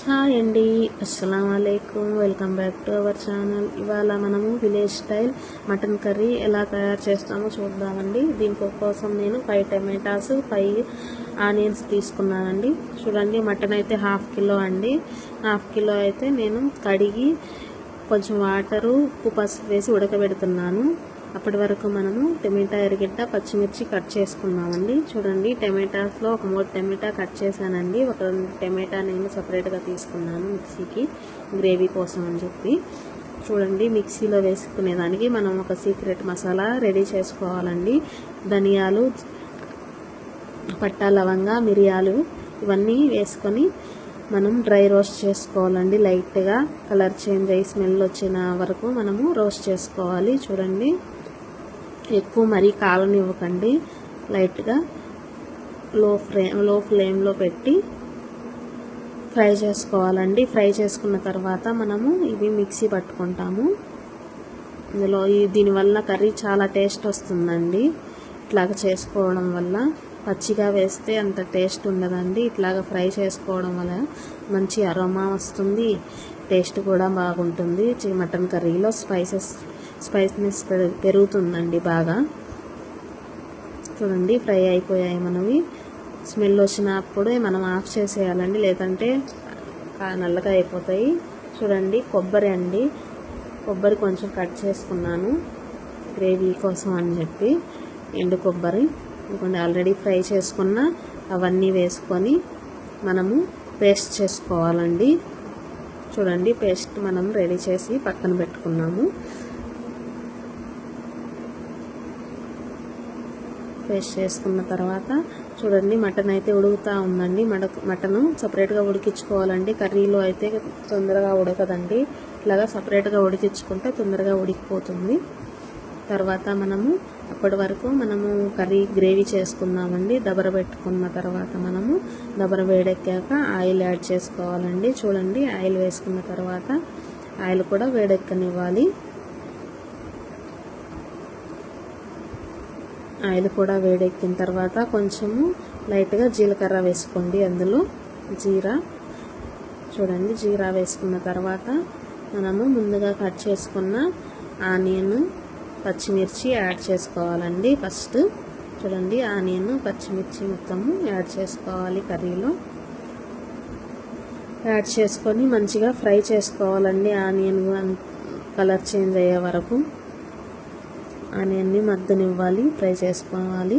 Hi అండి, అస్సలం వాలేకుమ్. Welcome back to our channel. ఇవాళ మనము విలేజ్ స్టైల్ మటన్ కర్రీ ఎలా తయారు చేస్తామో చూద్దామండి. దీనికోసం నేను 5 టమాటాస్ 5 ఆనియన్స్ తీసుకున్నానండి. చూడండి, మటన్ అయితే 1/2 కిలో అండి. 1/2 కిలో అయితే నేను కడిగి కొంచెం వాటరు ఉప్పు పసుపు వేసి ఉడకబెడుతున్నాను. అప్పటి వరకు మనము టమాటా, ఎర్రగడ్డ, పచ్చిమిర్చి కట్ చేసుకున్నామండి. చూడండి, టమాటాస్లో ఒక 3 టమాటా కట్ చేశానండి. ఒక టమాటా నేను సపరేట్గా తీసుకున్నాను మిక్సీకి, గ్రేవీ కోసం అని చెప్పి. చూడండి, మిక్సీలో వేసుకునేదానికి మనం ఒక సీక్రెట్ మసాలా రెడీ చేసుకోవాలండి. ధనియాలు, పట్టా, లవంగా, మిరియాలు ఇవన్నీ వేసుకొని మనం డ్రై రోస్ట్ చేసుకోవాలండి. లైట్గా కలర్ చేంజ్ అయ్యి స్మెల్ వచ్చిన వరకు మనము రోస్ట్ చేసుకోవాలి. చూడండి, ఎక్కువ మరీ కాలనివ్వకండి. లైట్గా లో ఫ్లేమ్లో పెట్టి ఫ్రై చేసుకోవాలండి. ఫ్రై చేసుకున్న తర్వాత మనము ఇవి మిక్సీ పట్టుకుంటాము. ఇందులో దీనివల్ల కర్రీ చాలా టేస్ట్ వస్తుందండి. ఇట్లాగ చేసుకోవడం వల్ల, పచ్చిగా వేస్తే అంత టేస్ట్ ఉండదండి. ఇట్లాగ ఫ్రై చేసుకోవడం వల్ల మంచి అరోమా వస్తుంది, టేస్ట్ కూడా బాగుంటుంది. మటన్ కర్రీలో స్పైసీనెస్ పెరుగుతుందండి బాగా. చూడండి, ఫ్రై అయిపోయాయి మనవి. స్మెల్ వచ్చినప్పుడే మనం ఆఫ్ చేసేయాలండి, లేదంటే నల్లగా అయిపోతాయి. చూడండి, కొబ్బరి అండి, కొబ్బరి కొంచెం కట్ చేసుకున్నాను గ్రేవీ కోసం అని చెప్పి. ఎండు కొబ్బరి ఇంకొంచెం ఆల్రెడీ ఫ్రై చేసుకున్న అవన్నీ వేసుకొని మనము పేస్ట్ చేసుకోవాలండి. చూడండి, పేస్ట్ మనం రెడీ చేసి పక్కన పెట్టుకున్నాము. పేస్ట్ చేసుకున్న తర్వాత చూడండి, మటన్ అయితే ఉడుకుతూ ఉందండి. మటను సపరేట్గా ఉడికించుకోవాలండి. కర్రీలో అయితే తొందరగా ఉడకదండి. ఇలాగా సపరేట్గా ఉడికించుకుంటే తొందరగా ఉడికిపోతుంది. తర్వాత మనము అప్పటి వరకు మనము గ్రేవీ చేసుకుందామండి. దబర పెట్టుకున్న తర్వాత మనము దబర వేడెక్కాక ఆయిల్ యాడ్ చేసుకోవాలండి. చూడండి, ఆయిల్ వేసుకున్న తర్వాత ఆయిల్ కూడా వేడెక్కనివ్వాలి. ఆయిల్ కూడా వేడెక్కిన తర్వాత కొంచెము లైట్గా జీలకర్ర వేసుకోండి. అందులో చూడండి, జీరా వేసుకున్న తర్వాత మనము ముందుగా కట్ చేసుకున్న ఆనియన్, పచ్చిమిర్చి యాడ్ చేసుకోవాలండి. ఫస్ట్ చూడండి, ఆనియన్, పచ్చిమిర్చి మొత్తము యాడ్ చేసుకోవాలి. కర్రీలో యాడ్ చేసుకొని మంచిగా ఫ్రై చేసుకోవాలండి. ఆనియన్ కలర్ చేంజ్ అయ్యే వరకు ఆనియన్ని మగ్గనివ్వాలి, ఫ్రై చేసుకోవాలి.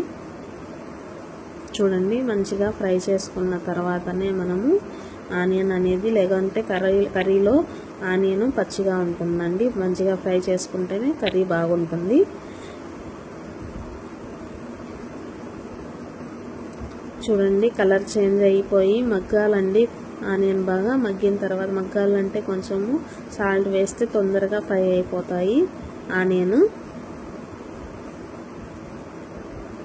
చూడండి, మంచిగా ఫ్రై చేసుకున్న తర్వాతనే మనము ఆనియన్ అనేది, లేదంటే కర్రీలో ఆనియన్ పచ్చిగా ఉంటుందండి. మంచిగా ఫ్రై చేసుకుంటేనే కర్రీ బాగుంటుంది. చూడండి, కలర్ చేంజ్ అయిపోయి మగ్గాలండి. ఆనియన్ బాగా మగ్గిన తర్వాత, మగ్గాలంటే కొంచెము సాల్ట్ వేస్తే తొందరగా ఫ్రై అయిపోతాయి ఆనియన్.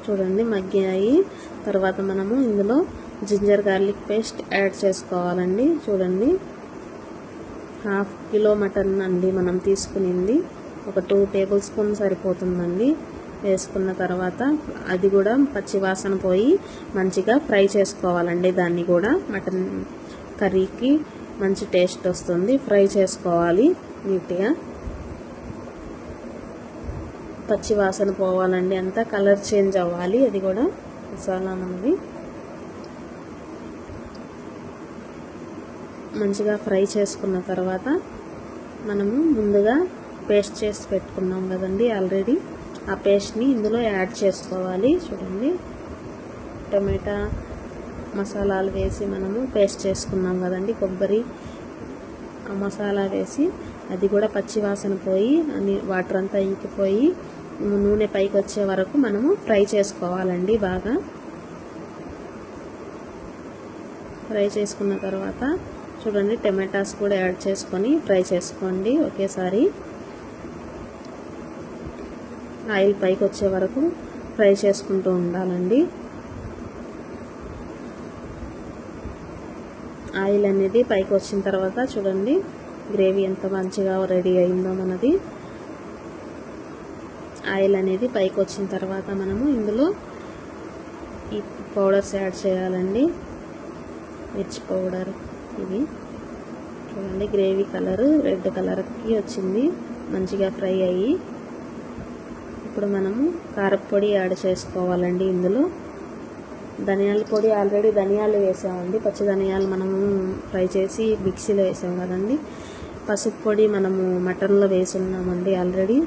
చూడండి, మగ్గాయి. తర్వాత మనము ఇందులో జింజర్ గార్లిక్ పేస్ట్ యాడ్ చేసుకోవాలండి. చూడండి, 1/2 కిలో మటన్ అండి మనం తీసుకునింది. ఒక 2 టేబుల్ స్పూన్ సరిపోతుందండి. వేసుకున్న తర్వాత అది కూడా పచ్చి వాసన పోయి మంచిగా ఫ్రై చేసుకోవాలండి. దాన్ని కూడా మటన్ కర్రీకి మంచి టేస్ట్ వస్తుంది. ఫ్రై చేసుకోవాలి నీట్గా, పచ్చి వాసన పోవాలండి. అంతా కలర్ చేంజ్ అవ్వాలి. అది కూడా మసాలా మనది మంచిగా ఫ్రై చేసుకున్న తర్వాత మనము ముందుగా పేస్ట్ చేసి పెట్టుకున్నాం కదండి ఆల్రెడీ, ఆ పేస్ట్ని ఇందులో యాడ్ చేసుకోవాలి. చూడండి, టమాటా మసాలాలు వేసి మనము పేస్ట్ చేసుకున్నాం కదండి, కొబ్బరి, ఆ మసాలా వేసి అది కూడా పచ్చి వాసన పోయి అన్ని వాటర్ అంతా ఇంకిపోయి నూనె పైకి వచ్చే వరకు మనము ఫ్రై చేసుకోవాలండి. బాగా ఫ్రై చేసుకున్న తర్వాత చూడండి, టమాటాస్ కూడా యాడ్ చేసుకొని ఫ్రై చేసుకోండి ఒకేసారి. ఆయిల్ పైకి వచ్చే వరకు ఫ్రై చేసుకుంటూ ఉండాలండి. ఆయిల్ అనేది పైకి వచ్చిన తర్వాత చూడండి, గ్రేవీ ఎంత మంచిగా రెడీ అయిందో మనది. ఆయిల్ అనేది పైకి వచ్చిన తర్వాత మనము ఇందులో ఈ పౌడర్స్ యాడ్ చేయాలండి. మిర్చి పౌడర్, ఇవి చూడండి గ్రేవీ కలర్ రెడ్ కలర్కి వచ్చింది, మంచిగా ఫ్రై అయ్యి. ఇప్పుడు మనము కారపొడి యాడ్ చేసుకోవాలండి. ఇందులో ధనియాల పొడి, ఆల్రెడీ ధనియాలు వేసామండి, పచ్చి ధనియాలు మనము ఫ్రై చేసి మిక్సీలో వేసాం కదండి. పసుపు పొడి మనము మటన్లో వేసున్నామండి ఆల్రెడీ,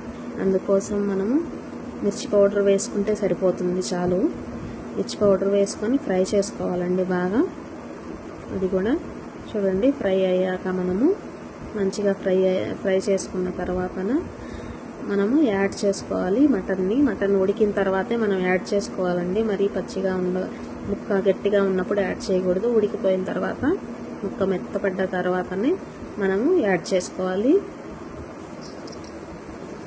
అందుకోసం మనము మిర్చి పౌడర్ వేసుకుంటే సరిపోతుంది చాలు. మిర్చి పౌడర్ వేసుకొని ఫ్రై చేసుకోవాలండి బాగా. అది కూడా చూడండి ఫ్రై అయ్యాక మనము మంచిగా ఫ్రై చేసుకున్న తర్వాత మనము యాడ్ చేసుకోవాలి మటన్ని. మటన్ ఉడికిన తర్వాతే మనం యాడ్ చేసుకోవాలండి. మరీ పచ్చిగా ముక్క గట్టిగా ఉన్నప్పుడు యాడ్ చేయకూడదు. ఉడికిపోయిన తర్వాత ముక్క మెత్తపడ్డ తర్వాతనే మనము యాడ్ చేసుకోవాలి.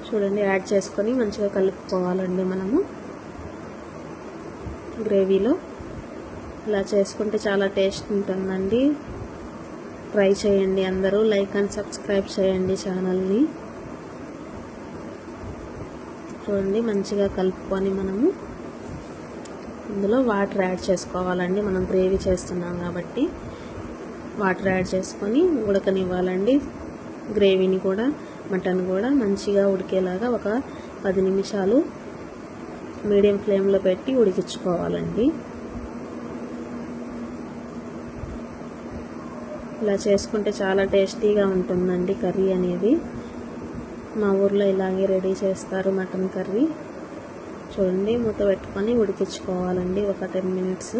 చూడండి యాడ్ చేసుకొని మంచిగా కలుపుకోవాలండి మనము గ్రేవీలో. ఇలా చేసుకుంటే చాలా టేస్ట్ ఉంటుందండి. ట్రై చేయండి అందరూ, లైక్ అండ్ సబ్స్క్రైబ్ చేయండి ఛానల్ని. చూడండి మంచిగా కలుపుకొని మనము ఇందులో వాటర్ యాడ్ చేసుకోవాలండి. మనం గ్రేవీ చేస్తున్నాం కాబట్టి వాటర్ యాడ్ చేసుకొని ఉడకనివ్వాలండి. గ్రేవీని కూడా మటన్ కూడా మంచిగా ఉడికేలాగా ఒక 10 నిమిషాలు మీడియం ఫ్లేమ్లో పెట్టి ఉడికించుకోవాలండి. ఇలా చేసుకుంటే చాలా టేస్టీగా ఉంటుందండి కర్రీ అనేది. మా ఊర్లో ఇలాగే రెడీ చేస్తారు మటన్ కర్రీ. చూడండి మూత పెట్టుకొని ఉడికించుకోవాలండి ఒక 10 మినిట్స్.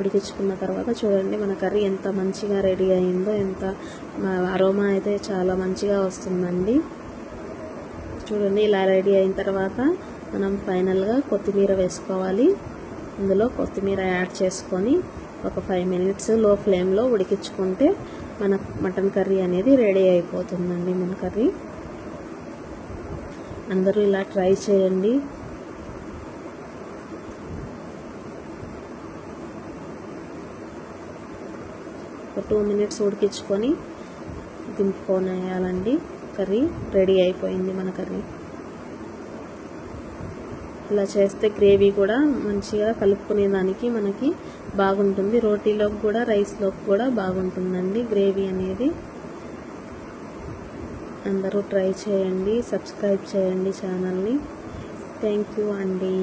ఉడికించుకున్న తర్వాత చూడండి మన కర్రీ ఎంత మంచిగా రెడీ అయిందో, ఎంత అరోమా అయితే చాలా మంచిగా వస్తుందండి. చూడండి ఇలా రెడీ అయిన తర్వాత మనం ఫైనల్గా కొత్తిమీర వేసుకోవాలి. ఇందులో కొత్తిమీర యాడ్ చేసుకొని ఒక 5 మినిట్స్ లో ఫ్లేమ్లో ఉడికించుకుంటే మన మటన్ కర్రీ అనేది రెడీ అయిపోతుందండి. మన కర్రీ అందరూ ఇలా ట్రై చేయండి. ఒక 2 మినిట్స్ ఉడికించుకొని దింపుకొనేయాలండి. కర్రీ రెడీ అయిపోయింది మన కర్రీ. ఇలా చేస్తే గ్రేవీ కూడా మంచిగా కలుపుకునేదానికి మనకి బాగుంటుంది. రోటీలోకి కూడా రైస్లోకి కూడా బాగుంటుందండి గ్రేవీ అనేది. అందరూ ట్రై చేయండి, సబ్స్క్రైబ్ చేయండి ఛానల్ని. థ్యాంక్ యూ అండి.